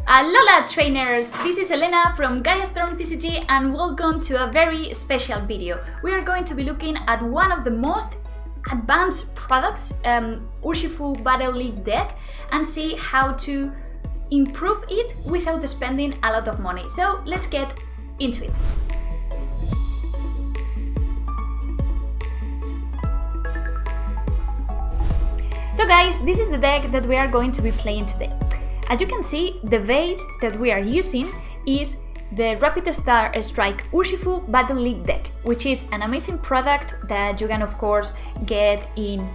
Alola trainers! This is Elena from Gaia Storm TCG and welcome to a very special video. We are going to be looking at one of the most advanced products, Urshifu Battle League deck, and see how to improve it without spending a lot of money. So let's get into it. So guys, this is the deck that we are going to be playing today. As you can see, the base that we are using is the Rapid Strike Urshifu Battle League deck, which is an amazing product that you can of course get in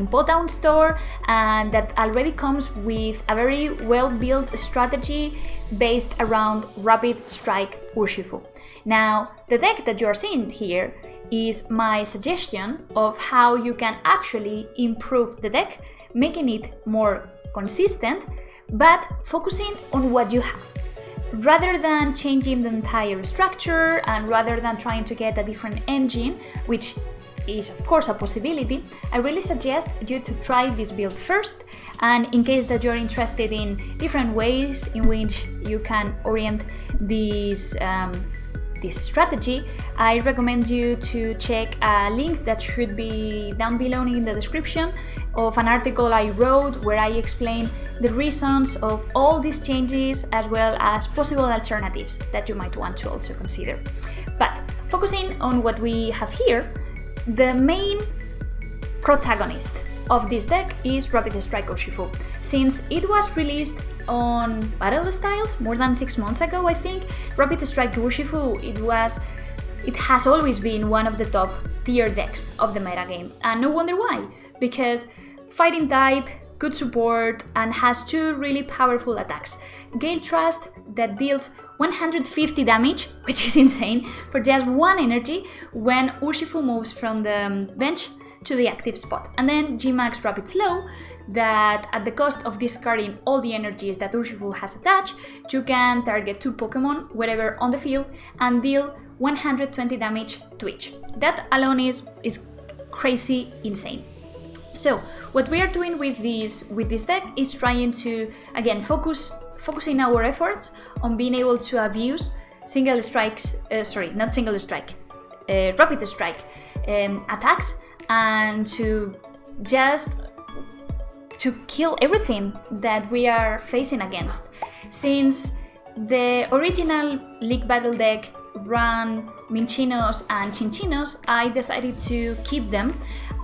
potownstore, and that already comes with a very well-built strategy based around Rapid Strike Urshifu. Now, the deck that you are seeing here is my suggestion of how you can actually improve the deck, making it more consistent, but focusing on what you have. Rather than changing the entire structure and rather than trying to get a different engine, which is of course a possibility, I really suggest you to try this build first, and in case that you're interested in different ways in which you can orient this strategy, I recommend you to check a link that should be down below in the description of an article I wrote where I explain the reasons of all these changes as well as possible alternatives that you might want to also consider. But focusing on what we have here, the main protagonist of this deck is Rapid Strike Urshifu. Since it was released on Battle Styles more than 6 months ago, I think, Rapid Strike Urshifu, it has always been one of the top tier decks of the metagame, and no wonder why, because fighting type, good support, and has 2 really powerful attacks. Gale Thrust that deals 150 damage, which is insane, for just 1 energy when Urshifu moves from the bench to the active spot. And then G-Max Rapid Flow, that at the cost of discarding all the energies that Urshifu has attached, you can target 2 Pokemon wherever on the field and deal 120 damage to each. That alone is crazy insane. So what we are doing with this deck is trying to, again, focusing our efforts on being able to abuse Rapid Strike attacks, and to kill everything that we are facing against. Since the original League Battle deck ran Minchinos and Chinchinos, I decided to keep them.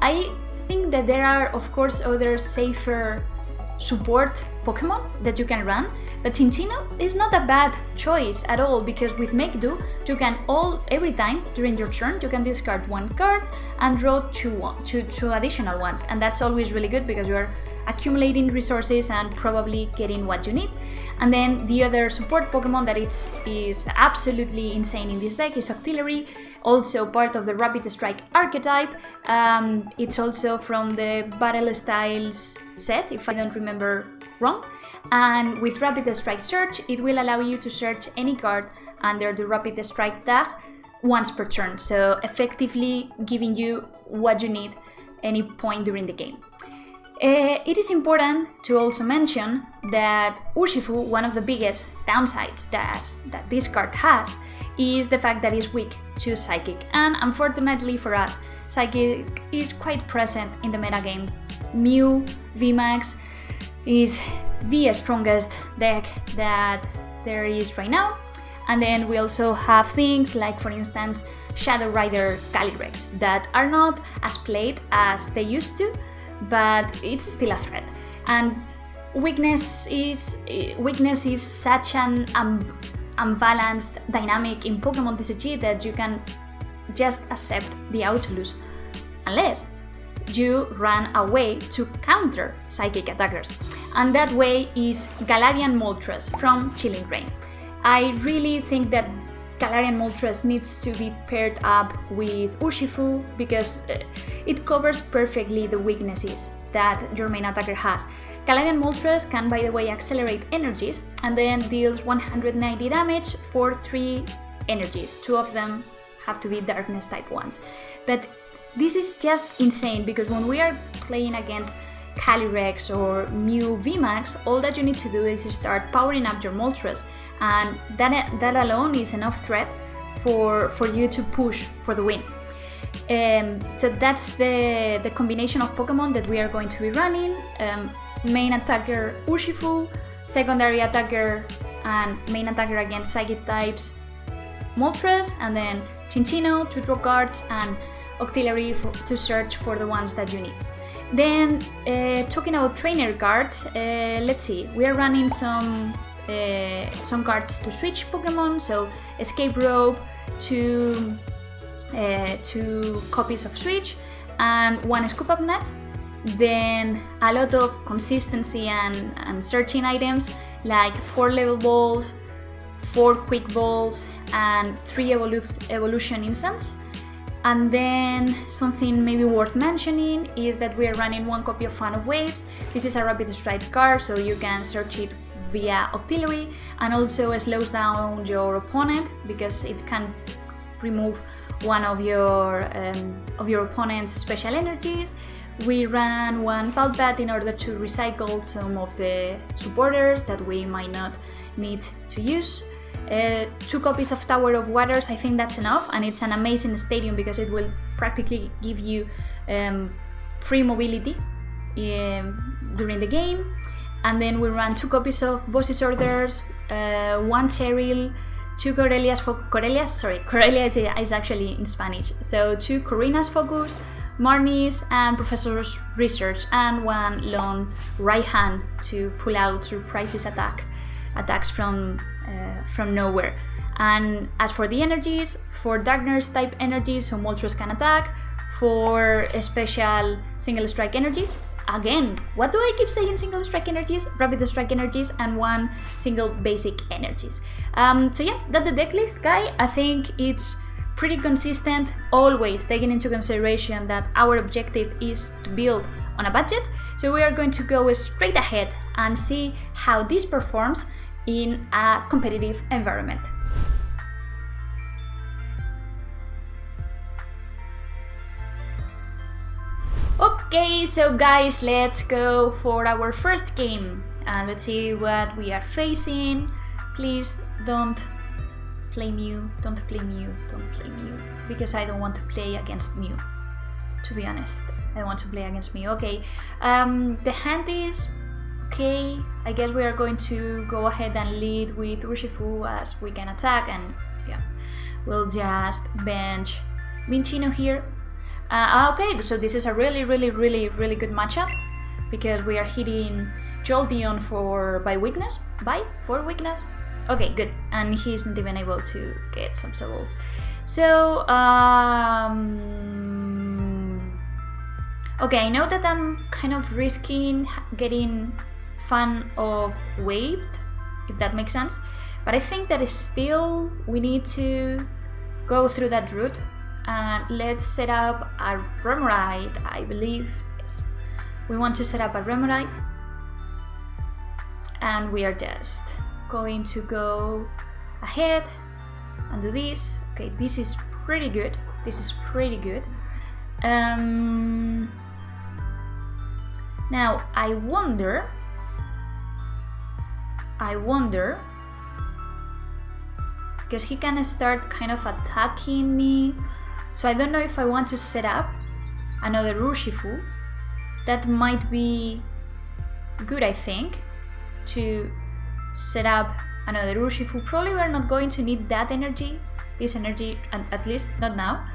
I think that there are of course other safer support Pokemon that you can run, but Chinchino is not a bad choice at all, because with Make Do you can every time during your turn you can discard 1 card and draw 2 additional ones, and that's always really good because you are accumulating resources and probably getting what you need. And then the other support Pokemon that is absolutely insane in this deck is Octillery, also part of the Rapid Strike archetype. It's also from the Battle Styles set, if I don't remember wrong. And with Rapid Strike Search, it will allow you to search any card under the Rapid Strike tag once per turn, so effectively giving you what you need any point during the game. It is important to also mention that Urshifu, one of the biggest downsides that this card has, is the fact that it's weak to Psychic, and unfortunately for us, Psychic is quite present in the metagame. Mew VMAX is the strongest deck that there is right now, and then we also have things like, for instance, Shadow Rider Calyrex that are not as played as they used to, but it's still a threat. And weakness is such an unbalanced dynamic in Pokemon TCG that you can just accept the auto-lose unless you run a way to counter Psychic attackers, and that way is Galarian Moltres from Chilling Reign. I really think that Galarian Moltres needs to be paired up with Urshifu because it covers perfectly the weaknesses that your main attacker has. Galarian Moltres can, by the way, accelerate energies and then deals 190 damage for 3 energies. 2 of them have to be darkness type ones. But this is just insane because when we are playing against Calyrex or Mew VMAX, all that you need to do is start powering up your Moltres, and that alone is enough threat for you to push for the win. So that's the combination of Pokemon that we are going to be running. Main attacker Urshifu, secondary attacker and main attacker against Psychic types Moltres, and then Chinchino to draw cards and auxiliary to search for the ones that you need. Then talking about trainer cards, let's see, we are running some cards to switch Pokemon, so Escape Rope, two copies of Switch and one Scoop Up Net. Then a lot of consistency and searching items like 4 level balls, 4 quick balls and 3 evolution instants. And then something maybe worth mentioning is that we are running 1 copy of Fan of Waves. This is a Rapid Strike card, so you can search it via auxiliary, and also it slows down your opponent because it can remove one of your opponent's special energies. We ran 1 Palpat in order to recycle some of the supporters that we might not need to use. 2 copies of Tower of Waters, I think that's enough, and it's an amazing stadium because it will practically give you free mobility during the game. And then we ran 2 copies of Boss's Orders, 1 Cheryl, 2 Corellia's Corellia is actually in Spanish, so 2 Corina's Focus, Marnie's and Professor's Research, and 1 Lone Raihan to pull out surprises attacks from nowhere. And as for the energies, for Darkness type energies, so Moltres can attack. For special single strike energies, again, what do I keep saying? Single strike energies, rapid strike energies, and 1 single basic energies. So yeah, that's the deck list, guy. I think it's pretty consistent, always taking into consideration that our objective is to build on a budget. So we are going to go straight ahead and see how this performs in a competitive environment. Okay, so guys, let's go for our first game and let's see what we are facing. Please don't play Mew, because I don't want to play against Mew, to be honest. I want to play against Mew. Okay, the hand is okay. I guess we are going to go ahead and lead with Urshifu as we can attack, and yeah, we'll just bench Minchino here. Okay, so this is a really good matchup because we are hitting Jolteon for weakness. Okay, good, and he's not even able to get some souls. So okay, I know that I'm kind of risking getting Fan of Waves, if that makes sense, but I think that is still we need to go through that route. And let's set up a Remoraid, I believe. Yes, we want to set up a Remoraid, and we are just going to go ahead and do this. Okay, this is pretty good. Now I wonder because he can start kind of attacking me. So I don't know if I want to set up another Urshifu. That might be good, I think, to set up another Urshifu. Probably we're not going to need that energy, this energy, at least not now.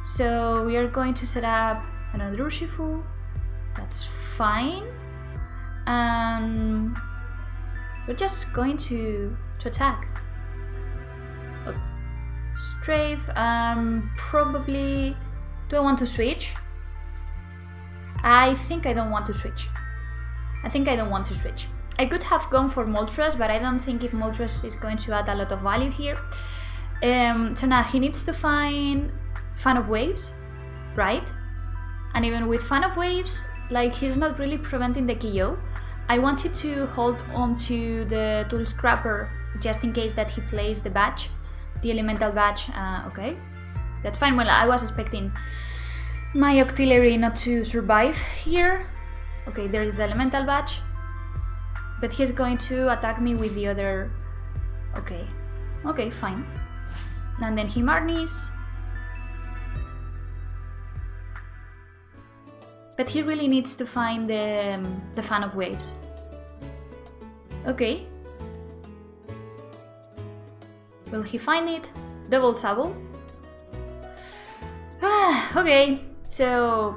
So we are going to set up another Urshifu. That's fine. And we're just going to attack. Strafe, probably. Do I want to switch? I think I don't want to switch. I could have gone for Moltres, but I don't think if Moltres is going to add a lot of value here. So now he needs to find Fan of Waves, right? And even with Fan of Waves, like, he's not really preventing the KO. I wanted to hold on to the Tool Scrapper just in case that he plays the badge. The elemental badge, okay, that's fine. Well, I was expecting my auxiliary not to survive here, Okay, there is the elemental badge, but he's going to attack me with the other. Okay, fine. And then he Marnies. But he really needs to find the fan of waves. Okay. Will he find it? Double Sable. Okay, so...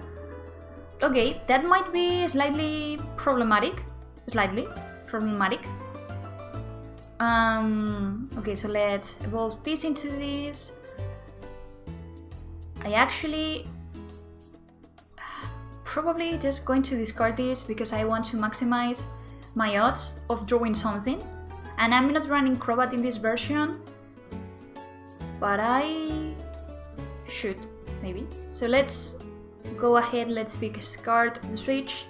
Okay, that might be slightly problematic. Okay, so let's evolve this into this. I actually... probably just going to discard this because I want to maximize my odds of drawing something. And I'm not running Crobat in this version, but I should, maybe. So let's go ahead, let's discard the switch.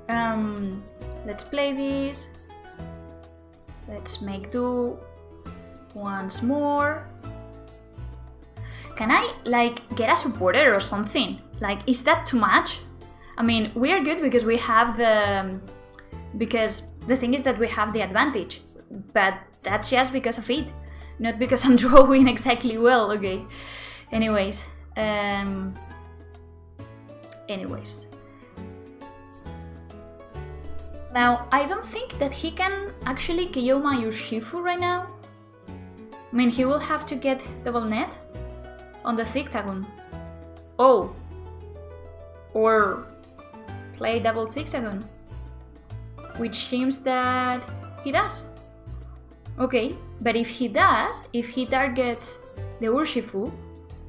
Let's play this. Let's make do once more. Can I, like, get a supporter or something? Like, is that too much? I mean, we are good because we have the... Because the thing is that we have the advantage. But that's just because of it. Not because I'm drawing exactly well, okay. Anyways. Now, I don't think that he can actually KO my Urshifu right now. I mean, he will have to get double net on the Zigzagoon. Oh. Or play double Zigzagoon. Which seems that he does. Okay, but if he does, if he targets the Urshifu,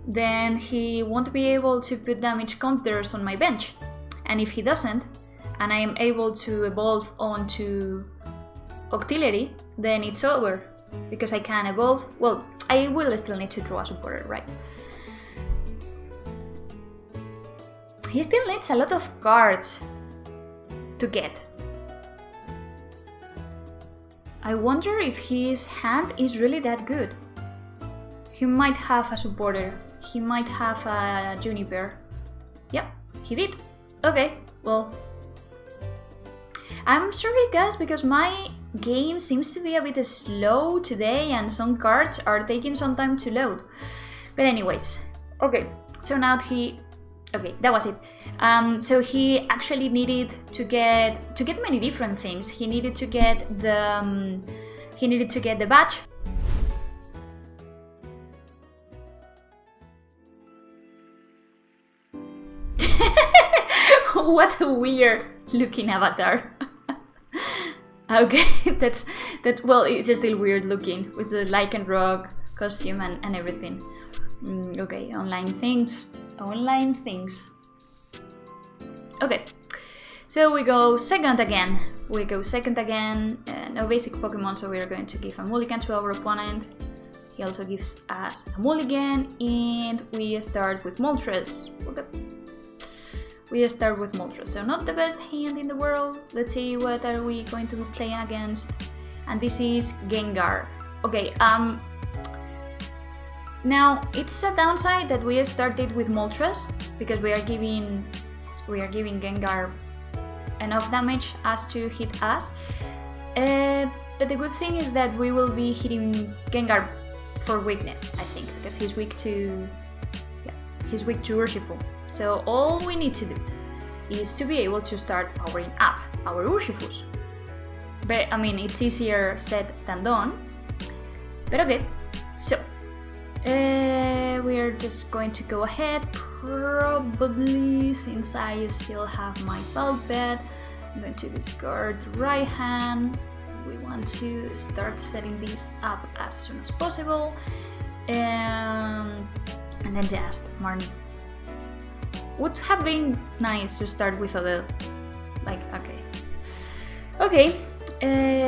then he won't be able to put damage counters on my bench. And if he doesn't, and I am able to evolve onto Octillery, then it's over. Because I can evolve, well, I will still need to draw a supporter, right? He still needs a lot of cards to get. I wonder if his hand is really that good. He might have a supporter. He might have a Juniper. Yep, he did. Okay, well. I'm sorry guys, because my game seems to be a bit slow today and some cards are taking some time to load. But anyways, okay, so now he... Okay, that was it. So he actually needed to get many different things. He needed to get the badge. What a weird looking avatar. Okay, that. Well, it's still weird looking with the Lycan Rock costume and everything. Okay, online things. Okay, so we go second again. No basic Pokemon, so we are going to give a mulligan to our opponent. He also gives us a mulligan, and we start with Moltres. Okay. We start with Moltres, so not the best hand in the world. Let's see what are we going to be playing against. And this is Gengar. Okay, now, it's a downside that we started with Moltres, because we are giving Gengar enough damage as to hit us. But the good thing is that we will be hitting Gengar for weakness, I think, because he's weak to Urshifu. So all we need to do is to be able to start powering up our Urshifus. But I mean, it's easier said than done. But okay, so we are just going to go ahead, probably, since I still have my Palpet. I'm going to discard the right hand. We want to start setting this up as soon as possible. And then just Marnie. Would have been nice to start with other, like, okay.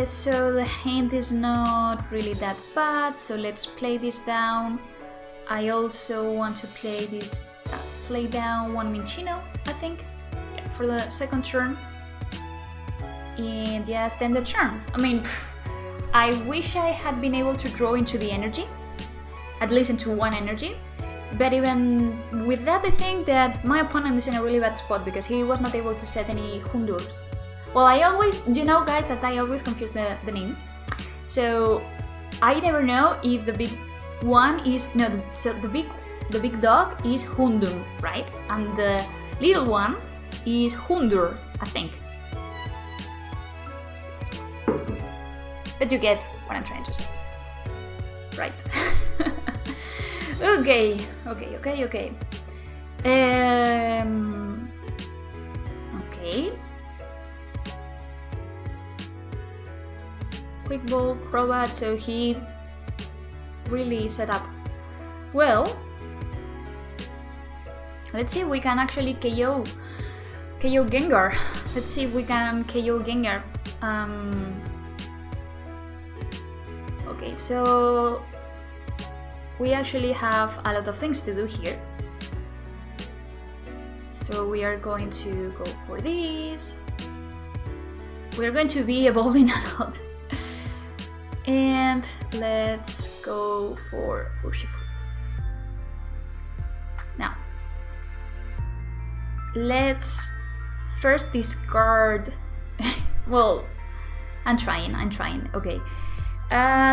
So the hand is not really that bad, so let's play this down. I also want to play this, play down one Minccino, I think, for the second turn. And just end the turn. I mean, I wish I had been able to draw into the energy, at least into one energy, But even with that, I think that my opponent is in a really bad spot because he was not able to set any Hundurs. Well, I always, you know guys, that I always confuse the names. So I never know if the big one is, no, so the big dog is Hundur, right? And the little one is Hundur, I think. But you get what I'm trying to say. Right. Okay. Okay. Quick ball, Crobat, so he really set up well. Let's see if we can actually KO Gengar. Let's see if we can KO Gengar. Okay, so we actually have a lot of things to do here. So we are going to go for this. We're going to be evolving a lot. And let's go for Urshifu. Now, let's first discard. Well, I'm trying. Okay.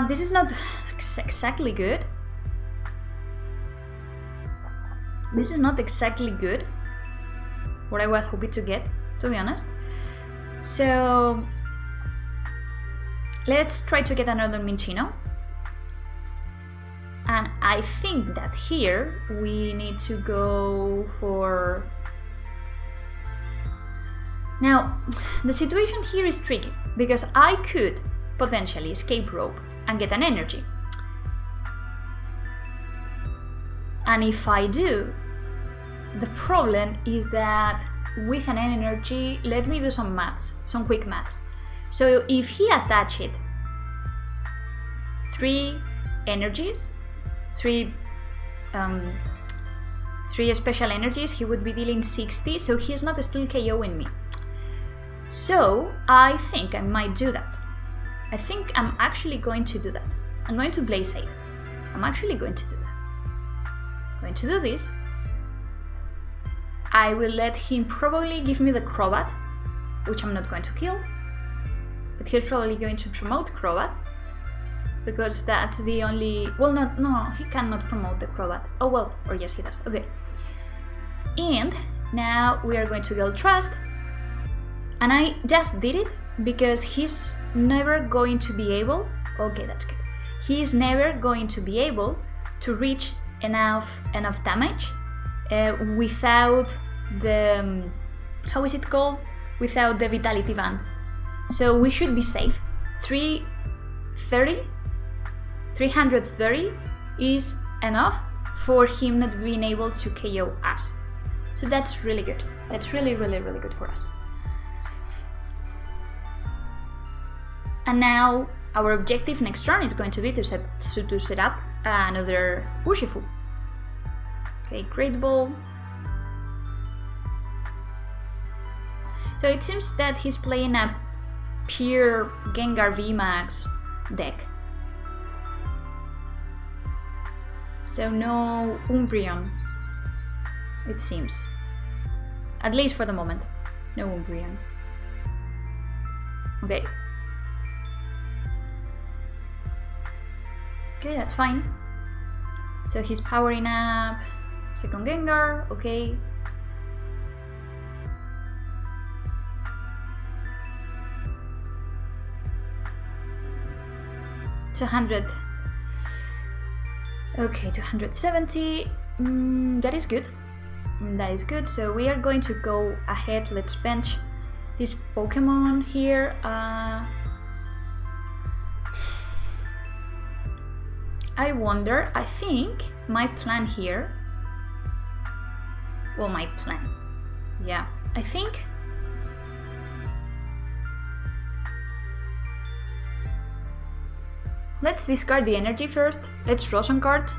This is not exactly good. This is not exactly good. What I was hoping to get, to be honest. So let's try to get another Minccino. And I think that here we need to go for... Now, the situation here is tricky, because I could potentially escape rope and get an energy. And if I do, the problem is that with an energy, let me do some maths, some quick maths. So if he attached 3 energies, 3 special energies, he would be dealing 60, so he's not still KOing me. So I think I might do that. I think I'm actually going to do that. I'm going to play safe. I'm actually going to do that. I'm going to do this. I will let him probably give me the Crobat, which I'm not going to kill. But he's probably going to promote Crobat, because that's the only... Well, no, he cannot promote the Crobat. Oh well, or yes he does, okay. And now we are going to Guild Trust. And I just did it because he's never going to be able... Okay, that's good. He is never going to be able to reach enough damage without the... how is it called? Without the Vitality Band. So we should be safe. 330 is enough for him not being able to KO us. So that's really good. That's really good for us. And now our objective next turn is going to be to set up another Urshifu. Okay, Great Ball. So it seems that he's playing a pure Gengar VMAX deck. So no Umbreon, it seems. At least for the moment, no Umbreon. Okay. Okay, that's fine. So he's powering up second Gengar, okay. $200. Okay, 270. That is good. That is good. So we are going to go ahead. Let's bench this Pokemon here. I wonder, I think my plan here, well, my plan, yeah, I think let's discard the energy first, let's draw some cards.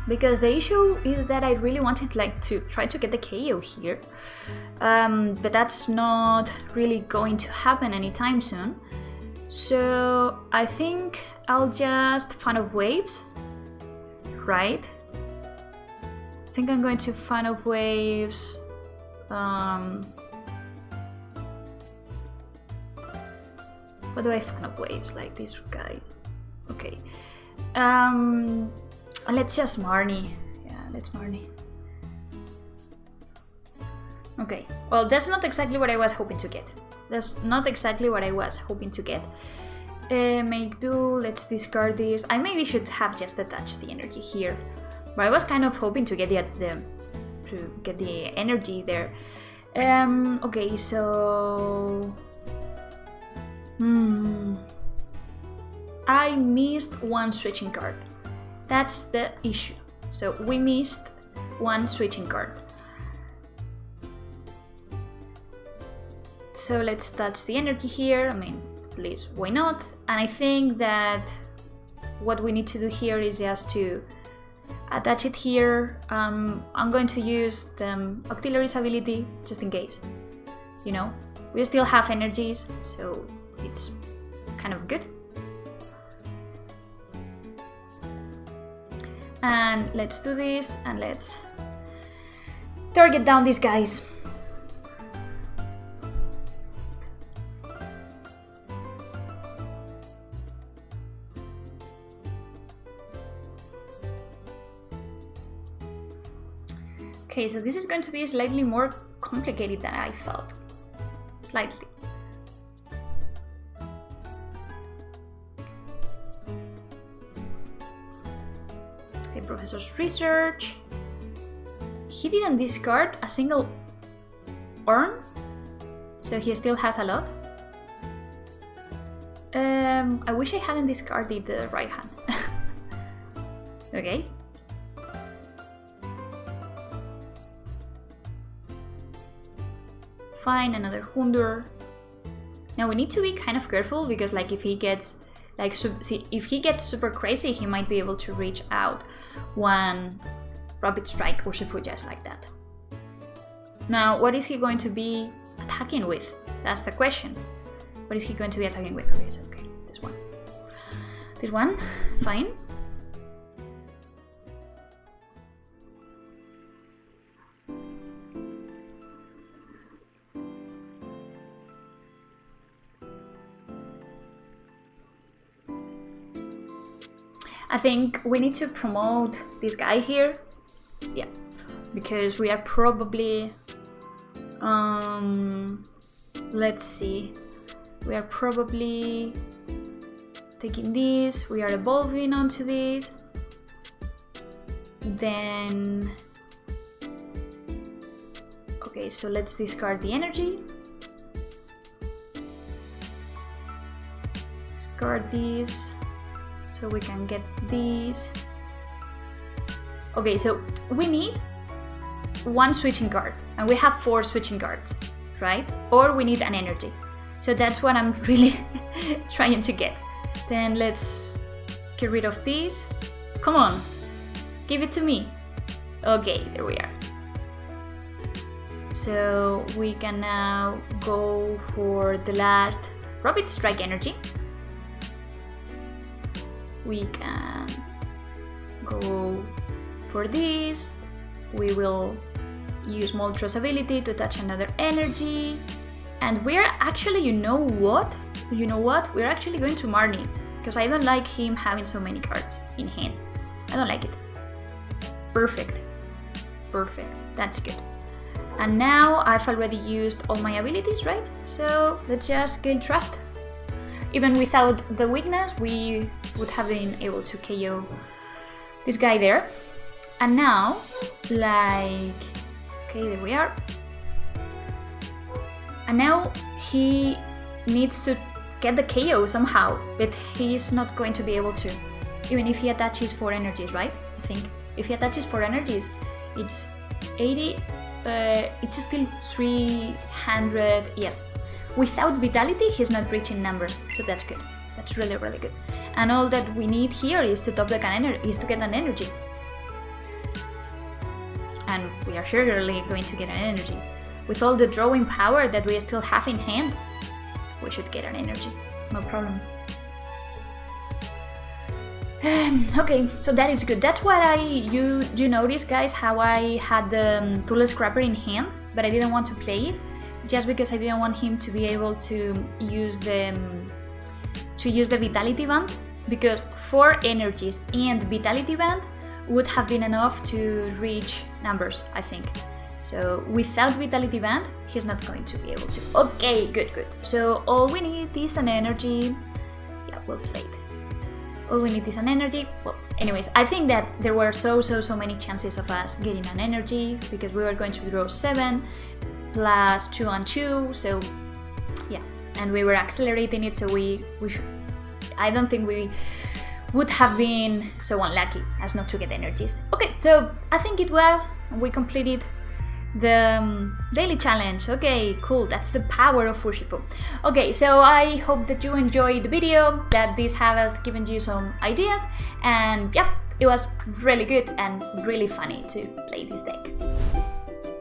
because the issue is that I really wanted like to try to get the KO here, but that's not really going to happen anytime soon. So I think I'll just Fan of Waves, right? I think I'm going to Fan of Waves. What do I Fan of Waves? Like this guy. Okay. Let's just Marnie. Yeah, let's Marnie. Okay. Well, that's not exactly what I was hoping to get. That's not exactly what I was hoping to get. Make do. Let's discard this. I maybe should have just attached the energy here, but I was kind of hoping to get the energy there. Okay, so I missed one switching card. That's the issue. So we missed one switching card. So let's touch the energy here. I mean, at least why not? And I think that what we need to do here is just to attach it here. I'm going to use the Auxiliary's ability just in case. You know, we still have energies, so it's kind of good. And let's do this, and let's target down these guys. Okay, so this is going to be slightly more complicated than I thought. Slightly. Okay, Professor's Research. He didn't discard a single urn, so he still has a lot. I wish I hadn't discarded the right hand. Okay. Fine, another Hundur. Now we need to be kind of careful because, like, if he gets if he gets super crazy, he might be able to reach out one Rapid Strike Urshifu just like that. Now, what is he going to be attacking with? That's the question. What is he going to be attacking with? Okay, so okay, this one. This one, fine. I think we need to promote this guy here. Yeah, because we are probably let's see, we are probably taking this, we are evolving onto this, then okay, so let's discard the energy, discard this so we can get these. Okay, so we need one switching card and we have 4 switching cards, right? Or we need an energy. So that's what I'm really trying to get. Then let's get rid of these. Come on, give it to me. Okay, there we are. So we can now go for the last Rapid Strike energy. We can go for this. We will use Moltres' ability to attach another energy. And we're actually, you know what? We're actually going to Marnie, because I don't like him having so many cards in hand. I don't like it. Perfect. Perfect. That's good. And now I've already used all my abilities, right? So let's just gain trust. Even without the weakness, we would have been able to KO this guy there. And now, like, okay, there we are. And now he needs to get the KO somehow, but he's not going to be able to, even if he attaches 4 energies, right? I think if he attaches 4 energies, it's 80, it's still 300, yes. Without Vitality, he's not reaching numbers, so that's good. That's really, really good. And all that we need here is to top the can is to get an energy. and we are surely going to get an energy. With all the drawing power that we still have in hand, we should get an energy, no problem. Okay, so that is good. That's what you notice, guys, how I had the Tool Scrapper in hand, but I didn't want to play it, just because I didn't want him to be able to use the Vitality Band, because 4 energies and Vitality Band would have been enough to reach numbers, I think. So without Vitality Band, he's not going to be able to. Okay, good. So all we need is an energy. Yeah, well played. All we need is an energy. Well, anyways, I think that there were so many chances of us getting an energy, because we were going to draw 7 plus 2 and 2. So yeah, and we were accelerating it, so we should. I don't think we would have been so unlucky as not to get energies. Okay, so I think we completed the daily challenge. Okay, cool, that's the power of Urshifu. Okay, so I hope that you enjoyed the video, that this has given you some ideas, and yeah, it was really good and really funny to play this deck.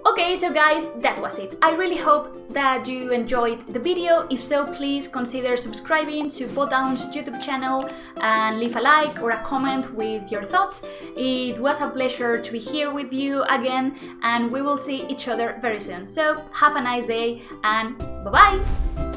Okay, so guys, that was it. I really hope that you enjoyed the video. If so, please consider subscribing to Potown's YouTube channel and leave a like or a comment with your thoughts. It was a pleasure to be here with you again, and we will see each other very soon. So have a nice day and bye-bye!